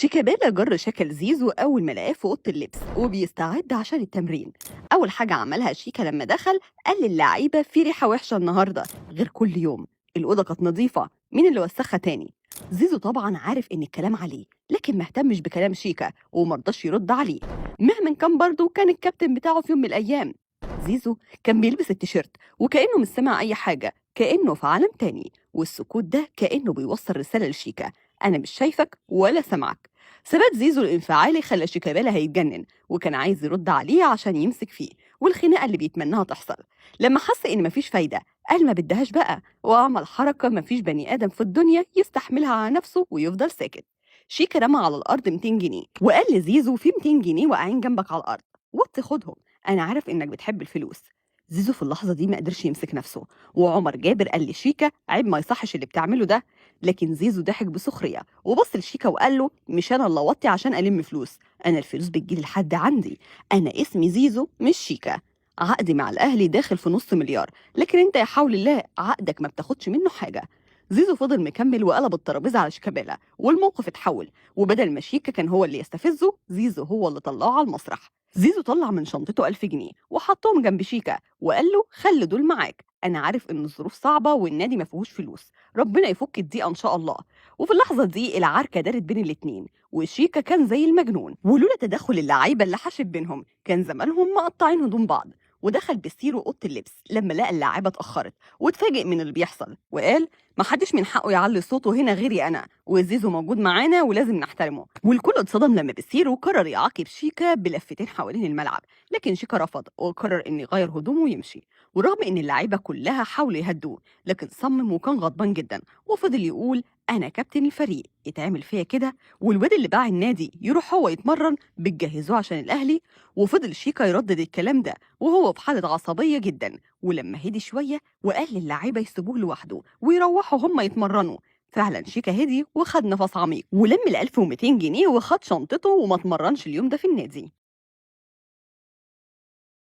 شيكابالا جر شكل زيزو أول ما لقاه في أوضة اللبس وبيستعد عشان التمرين. أول حاجة عملها شيكا لما دخل قال للعيبة في ريحة وحشة النهاردة غير كل يوم. الأوضة كانت نظيفة، مين اللي وسخها تاني؟ زيزو طبعا عارف إن الكلام عليه، لكن مهتمش بكلام شيكا ومرضاش يرد عليه مهما كان. برضه كان الكابتن بتاعه في يوم من الأيام. زيزو كان بيلبس التيشيرت وكأنه مش سامع أي حاجة، كأنه في عالم تاني، والسكوت ده كأنه بيوصل رسالة لشيكا: أنا مش شايفك ولا سامعك. ثبات زيزو الانفعالي خلى شيكابالا هيتجنن، وكان عايز يرد عليه عشان يمسك فيه والخناقه اللي بيتمناها تحصل. لما حس ان مفيش فايده قال ما بدهاش بقى، وعمل حركه مفيش بني ادم في الدنيا يستحملها على نفسه ويفضل ساكت. شيكا رمى على الارض 200 جنيه وقال لزيزو: في 200 جنيه واقعين جنبك على الارض، وطي خدهم، انا عارف انك بتحب الفلوس. زيزو في اللحظه دي ما قدرش يمسك نفسه، وعمر جابر قال لشيكا: عيب، ما يصحش اللي بتعمله ده. لكن زيزو ضحك بسخريه وبص لشيكا وقال له: مش انا اللي اوطي عشان الم فلوس، انا الفلوس بتجيلي لحد عندي، انا اسمي زيزو مش شيكا. عقدي مع الاهلي داخل في نص مليار، لكن انت يا حول الله عقدك ما بتاخدش منه حاجه. زيزو فضل مكمل وقلب الترابيزه على شيكابالا، والموقف اتحول، وبدل ما شيكا كان هو اللي يستفزه، زيزو هو اللي طلعه على المسرح. زيزو طلع من شنطته 1000 جنيه وحطهم جنب شيكا وقال له: خلي دول معاك، انا عارف ان الظروف صعبه والنادي ما فيهوش فلوس، ربنا يفك الضيقه ان شاء الله. وفي اللحظة دي العركة دارت بين الاتنين، وشيكا كان زي المجنون، ولولا تدخل اللعيبة اللي حاشت بينهم كان زمانهم مقطعين هدوم بعض. ودخل بسيرو اوضه اللبس لما لقى اللعيبه اتاخرت واتفاجئ من اللي بيحصل، وقال: ما حدش من حقه يعلي صوته هنا غيري انا، وزيزو موجود معانا ولازم نحترمه. والكل اتصدم لما بسيرو قرر يعاقب شيكا بلفتين حوالين الملعب، لكن شيكا رفض وقرر انه يغير هدومه ويمشي. ورغم ان اللعيبه كلها حاولوا يهدوه، لكن صمم وكان غضبان جدا وفضل يقول: انا كابتن الفريق، يتعمل فيا كده؟ والواد اللي باع النادي يروح هو يتمرن، بتجهزوه عشان الاهلي؟ وفضل شيكا يردد الكلام ده وهو في حاله عصبيه جدا. ولما هدي شويه وقال للعيبه يسيبوه لوحده ويروحوا هم يتمرنوا، فعلا شيكا هدي وخد نفس عميق ولم ال 1200 جنيه وخد شنطته وما اتمرنش اليوم ده في النادي.